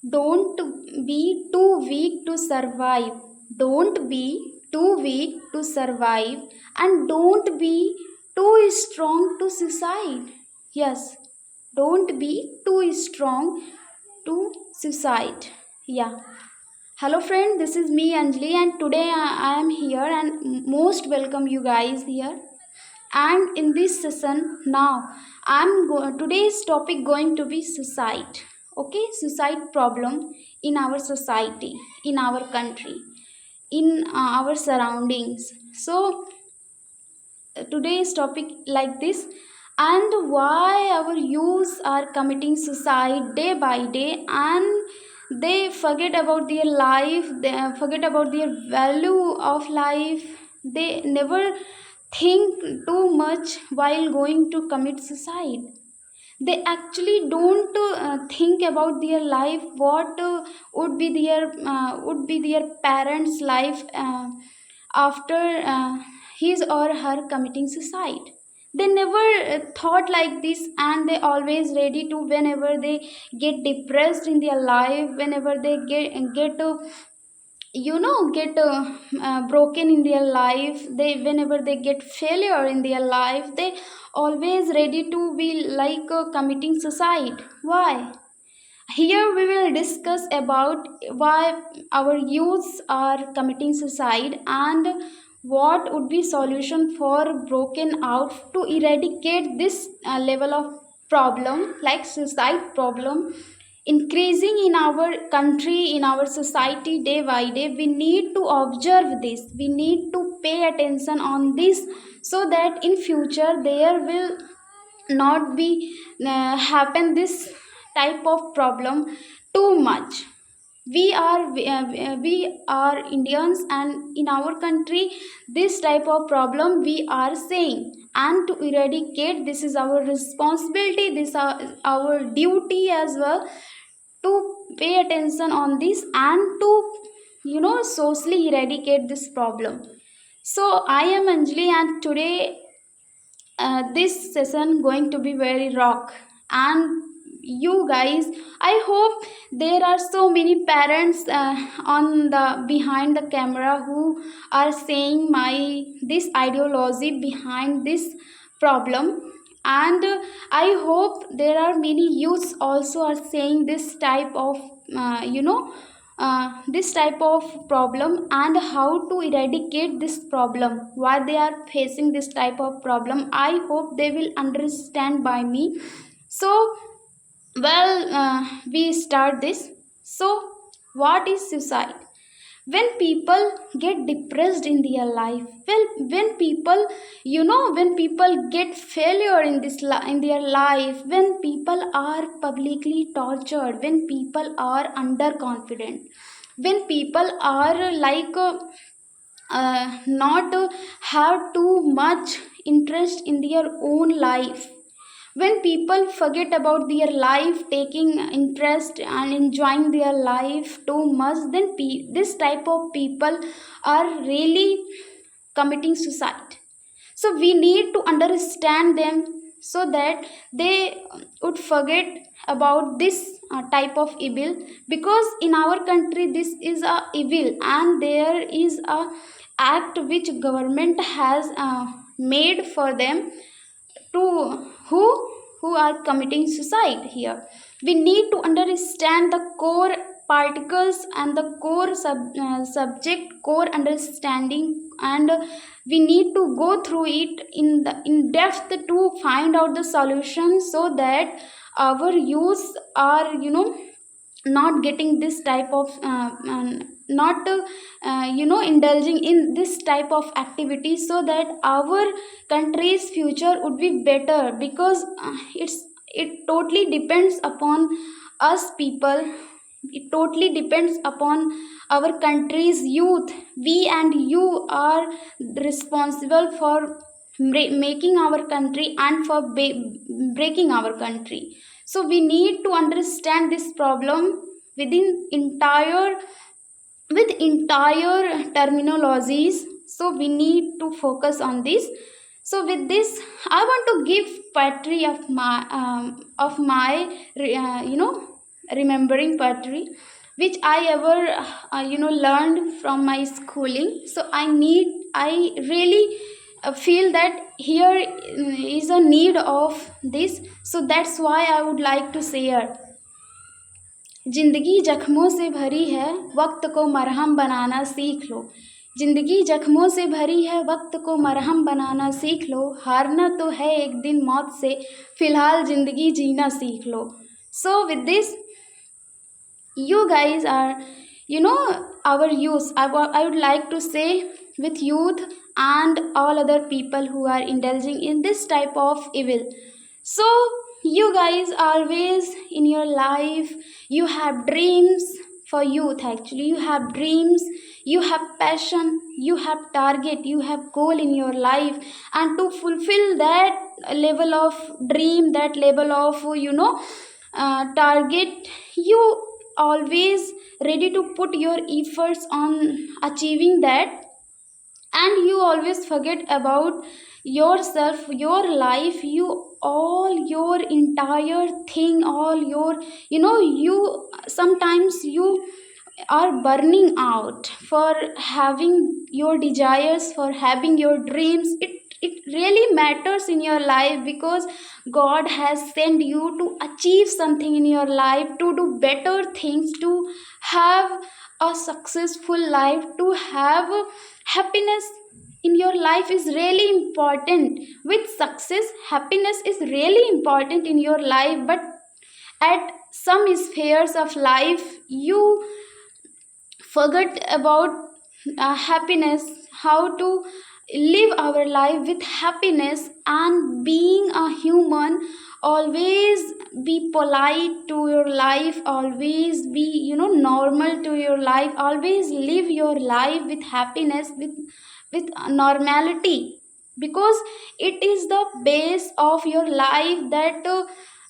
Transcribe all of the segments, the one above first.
Don't be too weak to survive. Don't be too weak to survive, and don't be too strong to suicide. Yes, don't be too strong to suicide. Yeah. Hello, friend. This is me, Anjali, and today I am here and most welcome you guys here. And in this session now today's topic going to be suicide. Okay, suicide problem in our society, in our country, in our surroundings. So today's topic like this, and why our youths are committing suicide day by day, and they forget about their life, they forget about their value of life. They never think too much while going to commit suicide. They actually don't think about their life, what would be their parents life after his or her committing suicide. They never thought like this, and they always ready to, whenever they get depressed in their life, whenever they get broken in their life, they, whenever they get failure in their life, they always ready to be like committing suicide. Why? Here we will discuss about why our youths are committing suicide, and what would be solution for broken out to eradicate this level of problem, like suicide problem increasing in our country, in our society day by day. We need to observe this, we need to pay attention on this, so that in future there will not be happen this type of problem too much. We are Indians, and in our country this type of problem we are saying, and to eradicate, this is our responsibility, this is our duty as well, to pay attention on this, and to socially eradicate this problem. So I am Anjali, and today this session going to be very rock. And you guys, I hope there are so many parents on the behind the camera who are saying my this ideology behind this problem. And I hope there are many youths also are saying this type of this type of problem, and how to eradicate this problem, why they are facing this type of problem. I hope they will understand by me. So we start this. So what is suicide? When people get depressed in their life, well, when people, when people get failure in in their life, when people are publicly tortured, when people are underconfident, when people are like not have too much interest in their own life, when people forget about their life, taking interest and enjoying their life too much, then this type of people are really committing suicide. So we need to understand them, so that they would forget about this type of evil, because in our country this is a evil, and there is a act which government has made for them, to who are committing suicide. Here we need to understand the core particles and the core subject, core understanding, and we need to go through it in depth to find out the solution, so that our youth are not getting this type of not indulging in this type of activity, so that our country's future would be better. Because it totally depends upon us people, it totally depends upon our country's youth. We and you are responsible for making our country, and for breaking our country. So we need to understand this problem within entire, with entire terminologies. So we need to focus on this. So with this, I want to give poetry of my remembering poetry which I ever learned from my schooling. So I really feel that here is a need of this, so that's why I would like to share. जिंदगी जख्मों से भरी है, वक्त को मरहम बनाना सीख लो। जिंदगी जख्मों से भरी है, वक्त को मरहम बनाना सीख लो। हारना तो है एक दिन मौत से, फिलहाल जिंदगी जीना सीख लो। So with this, you guys are, our youth. I would like to say with youth and all other people who are indulging in this type of evil. So you guys always in your life, you have dreams. For youth, actually, you have dreams, you have passion, you have target, you have goal in your life, and to fulfill that level of dream, that level of target, you always ready to put your efforts on achieving that, and you always forget about yourself, your life, you all your entire thing, all your, you sometimes you are burning out for having your desires, for having your dreams. It really matters in your life, because God has sent you to achieve something in your life, to do better things, to have a successful life, to have happiness in your life is really important. With success, happiness is really important in your life, but at some spheres of life you forget about happiness, how to live our life with happiness. And being a human, always be polite to your life, always be normal to your life, always live your life with happiness, with normality, because it is the base of your life that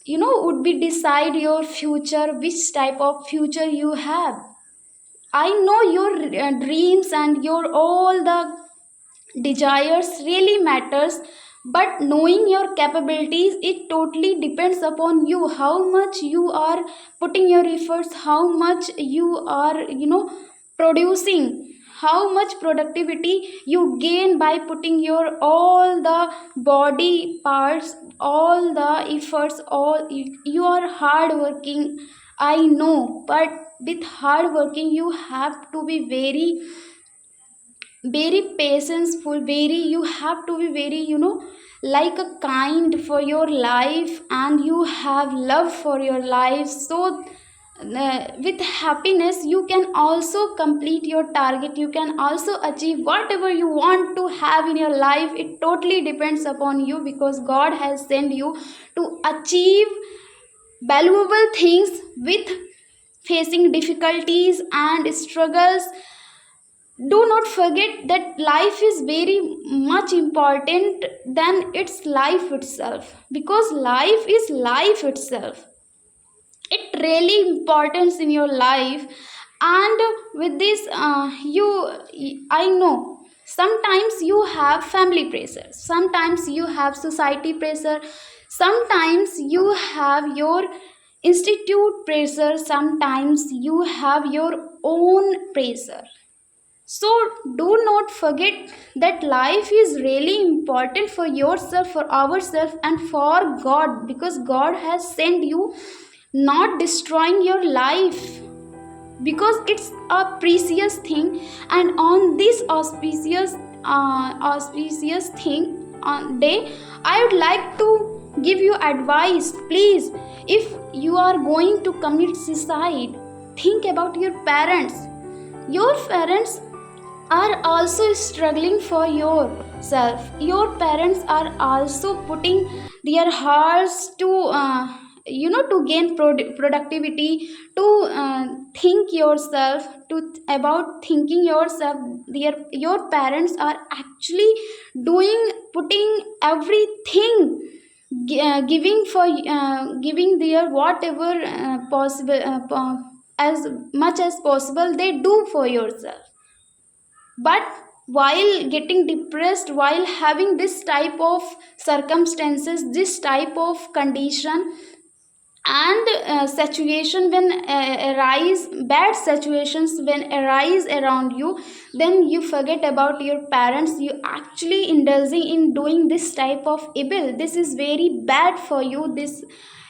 would be decide your future, which type of future you have. I know your dreams and your all the desires really matters, but knowing your capabilities, it totally depends upon you, how much you are putting your efforts, how much you are producing, how much productivity you gain by putting your all the body parts, all the efforts, all you are hard working, I know, but with hard working you have to be very patientful, very, you have to be very like a kind for your life, and you have love for your life. So with happiness you can also complete your target, you can also achieve whatever you want to have in your life. It totally depends upon you, because God has sent you to achieve valuable things with facing difficulties and struggles. Do not forget that life is very much important than its life itself, because life is life itself, it really importance in your life. And with this I know sometimes you have family pressure, sometimes you have society pressure, sometimes you have your institute pressure, sometimes you have your own pressure. So do not forget that life is really important for yourself, for ourselves, and for God, because God has sent you, not destroying your life, because it's a precious thing. And on this auspicious thing on day, I would like to give you advice. Please, if you are going to commit suicide, think about your parents. Your parents are also struggling for yourself, your parents are also putting their hearts to to gain productivity, to think yourself, to about thinking yourself. Your parents are actually doing, putting everything, giving their whatever possible, as much as possible they do for yourself. But while getting depressed, while having this type of circumstances, this type of condition, And situation when arise bad situations when arise around you, then you forget about your parents, you actually indulging in doing this type of evil. This is very bad for you. This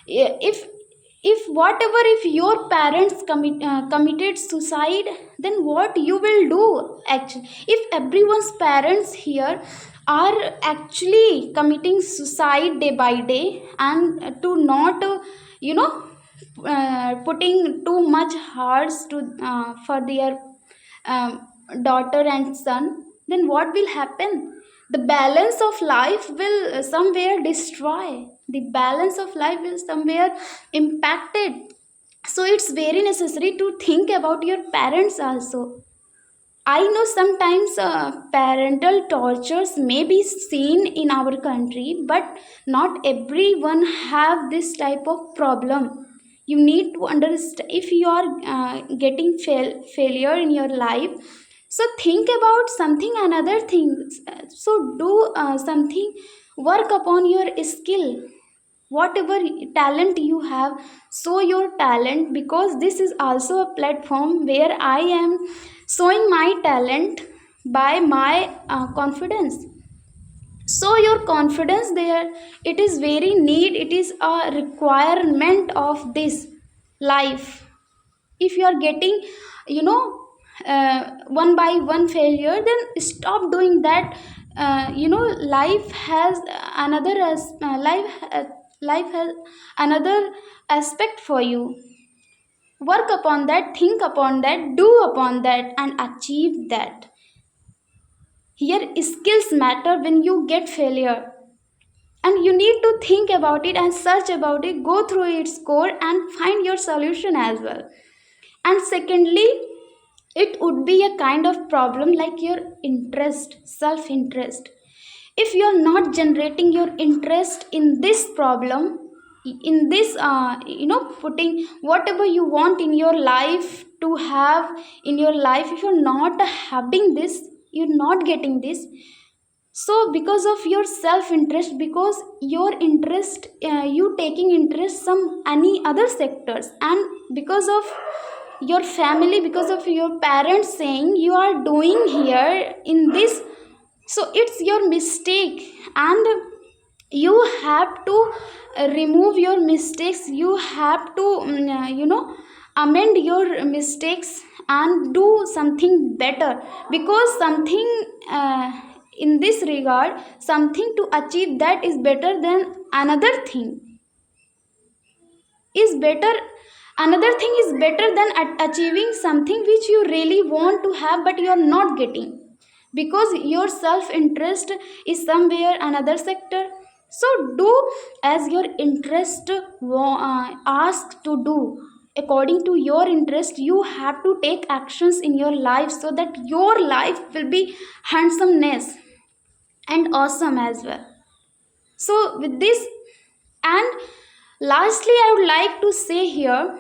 if whatever, if your parents committed suicide, then what you will do actually? If everyone's parents here are actually committing suicide day by day, and to not you know putting too much hearts to for their um, daughter and son, then what will happen? The balance of life will somewhere destroy, the balance of life will somewhere impacted. So it's very necessary to think about your parents also. I know sometimes parental tortures may be seen in our country, but not everyone have this type of problem. You need to understand, if you are getting failure in your life, so think about something another thing. So do something, work upon your skill, whatever talent you have, show your talent, because this is also a platform where I am showing my talent by my confidence. So your confidence there, it is very need, it is a requirement of this life. If you are getting you know one by one failure, then stop doing that. Life has another life has another aspect for you. Work upon that, think upon that, do upon that, and achieve that. Here skills matter when you get failure, and you need to think about it and search about it, go through its core and find your solution as well. And secondly, it would be a kind of problem like your interest, self interest. If you are not generating your interest in this problem, in this putting whatever you want in your life to have in your life, if you're not having this, you're not getting this. So because of your self interest, because your interest, you taking interest some any other sectors, and because of your family, because of your parents saying you are doing here in this, so it's your mistake. And you have to remove your mistakes, you have to amend your mistakes and do something better. Because something in this regard, something to achieve that is better than another thing is better, another thing is better than achieving something which you really want to have but you are not getting, because your self interest is somewhere another sector. So do as your interest ask to do. According to your interest, you have to take actions in your life so that your life will be handsomeness and awesome as well. So with this, and lastly, I would like to say here,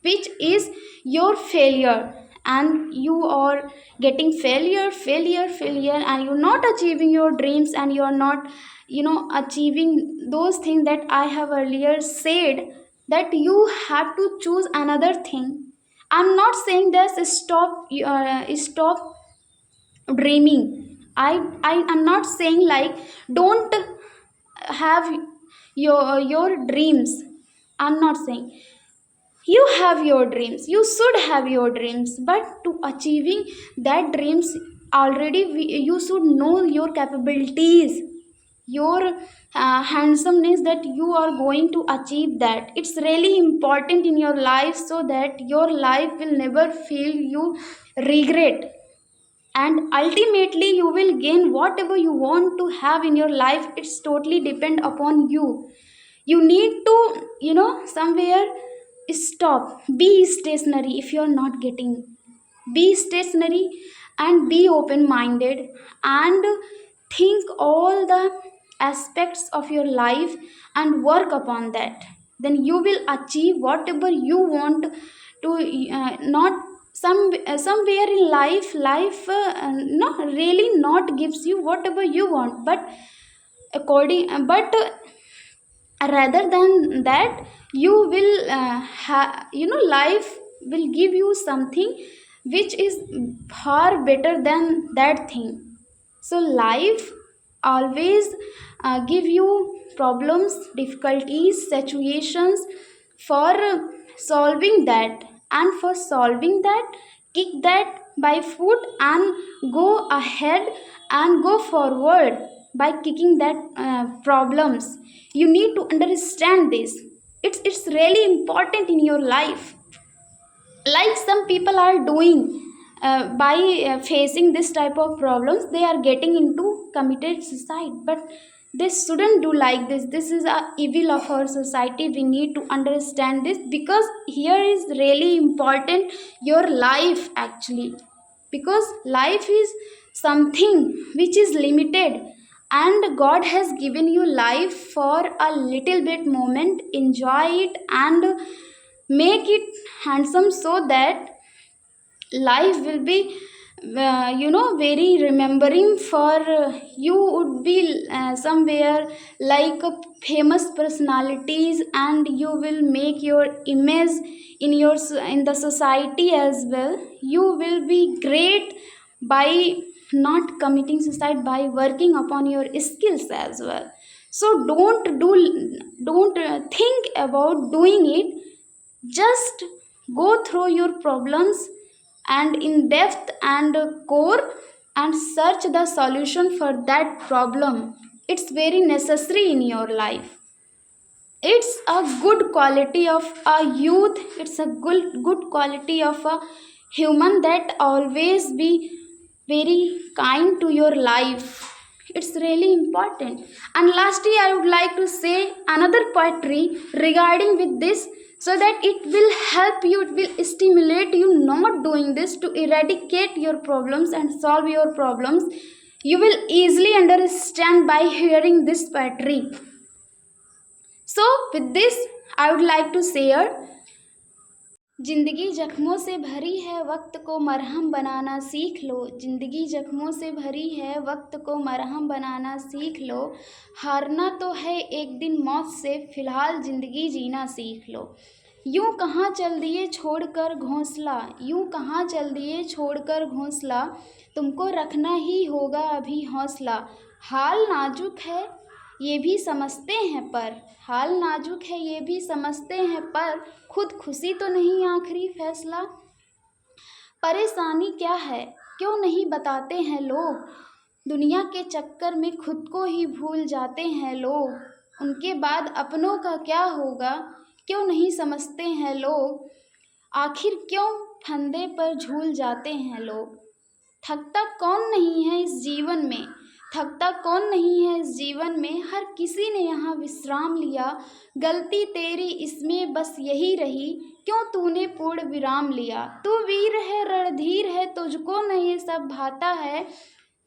which is your failure, and you are getting failure, and you're not achieving your dreams, and you're not, achieving those things that I have earlier said, that you have to choose another thing. I'm not saying this stop dreaming. I am not saying like don't have your dreams. I'm not saying, you have your dreams, you should have your dreams, but to achieving that dreams, already you should know your capabilities, your handsomeness, that you are going to achieve that. It's really important in your life, so that your life will never feel you regret, and ultimately you will gain whatever you want to have in your life. It's totally depend upon you. You need to somewhere stop, be stationary. If you're not getting, be stationary and be open minded, and think all the aspects of your life and work upon that. Then you will achieve whatever you want to. Not somewhere in life not really not gives you whatever you want, but according but rather than that you will life will give you something which is far better than that thing. So life always give you problems, difficulties, situations for solving that, and for solving that, kick that by foot and go ahead and go forward by kicking that problems. You need to understand this. It's really important in your life. Like some people are doing by facing this type of problems, they are getting into committed suicide, but they shouldn't do like this. This is a evil of our society. We need to understand this, because here is really important your life actually, because life is something which is limited, and God has given you life for a little bit moment. Enjoy it and make it handsome, so that life will be very remembering for you. Would be somewhere like a famous personalities, and you will make your image in in the society as well. You will be great by not committing suicide, by working upon your skills as well. So don't think about doing it. Just go through your problems and in depth and core, and search the solution for that problem. It's very necessary in your life. It's a good quality of a youth, it's a good quality of a human, that always be very kind to your life. It's really important. And lastly, I would like to say another poetry regarding with this, so that it will help you, it will stimulate you not doing this, to eradicate your problems and solve your problems. You will easily understand by hearing this poetry. So with this, I would like to share, जिंदगी जख्मों से भरी है, वक्त को मरहम बनाना सीख लो। जिंदगी जख्मों से भरी है, वक्त को मरहम बनाना सीख लो। हारना तो है एक दिन मौत से, फिलहाल जिंदगी जीना सीख लो। यूं कहाँ चल दिए छोड़कर घोंसला, यूं कहाँ चल दिए छोड़कर घोंसला, तुमको रखना ही होगा अभी हौसला। हाल नाजुक है ये भी समझते हैं पर, हाल नाजुक है ये भी समझते हैं पर, खुद खुशी तो नहीं आखिरी फैसला। परेशानी क्या है क्यों नहीं बताते हैं लोग, दुनिया के चक्कर में खुद को ही भूल जाते हैं लोग। उनके बाद अपनों का क्या होगा क्यों नहीं समझते हैं लोग, आखिर क्यों फंदे पर झूल जाते हैं लोग। थकता कौन नहीं है इस जीवन में, थकता कौन नहीं है इस जीवन में, हर किसी ने यहाँ विश्राम लिया। गलती तेरी इसमें बस यही रही, क्यों तूने पूर्ण विराम लिया। तू वीर है रणधीर है तुझको न ये सब भाता है,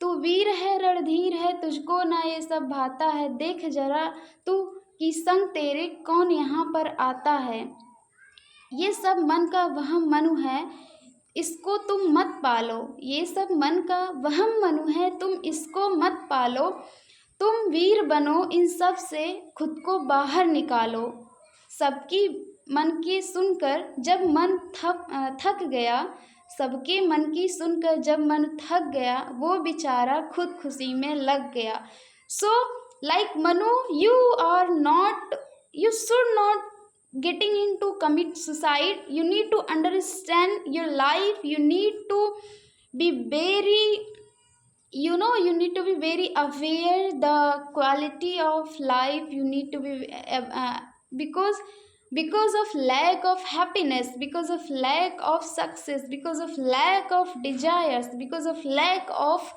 तू वीर है रणधीर है तुझको न ये सब भाता है। देख जरा तू कि संग तेरे कौन यहाँ पर आता है, ये सब मन का वहम मनु है, इसको तुम मत पालो। ये सब मन का वहम मनु है, तुम इसको मत पालो। तुम वीर बनो इन सब से खुद को बाहर निकालो। सबकी मन की सुनकर जब मन थक गया, सबके मन की सुनकर जब मन थक गया, वो बेचारा खुद खुशी में लग गया। So like Manu, you should not getting into commit suicide. You need to understand your life. You need to be very, you need to be very aware the quality of life. You need to be because of lack of happiness, because of lack of success, because of lack of desires, because of lack of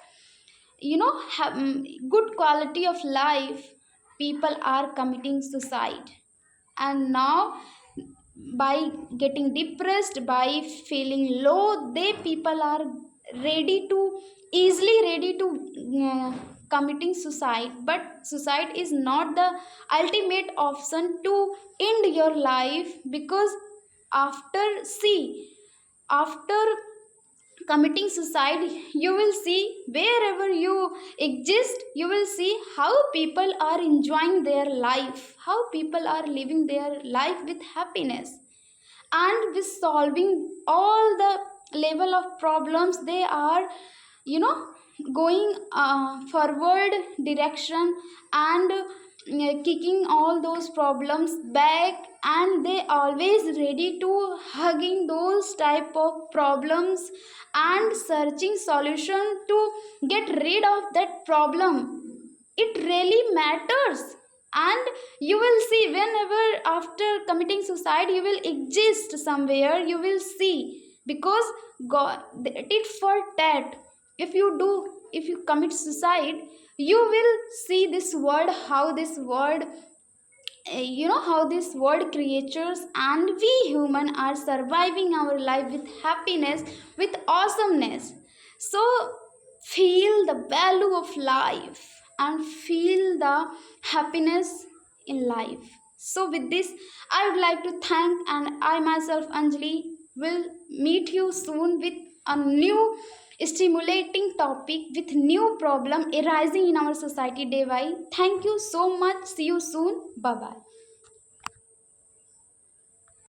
good quality of life, people are committing suicide. And now by getting depressed, by feeling low, they people are easily ready to committing suicide. But suicide is not the ultimate option to end your life, because after see after committing suicide, you will see wherever you exist, you will see how people are enjoying their life, how people are living their life with happiness, and with solving all the level of problems. They are, you know, going forward direction, and kicking all those problems back, and they always ready to hugging those type of problems and searching solution to get rid of that problem. It really matters. And you will see whenever after committing suicide you will exist somewhere, you will see, because god it for that, if you do, if you commit suicide, you will see this world, how this world, how this world creatures and we human are surviving our life with happiness, with awesomeness. So feel the value of life and feel the happiness in life. So with this, I would like to thank, and I myself, Anjali, will meet you soon with a new stimulating topic with new problem arising in our society day by. Thank you so much. See you soon. Bye bye.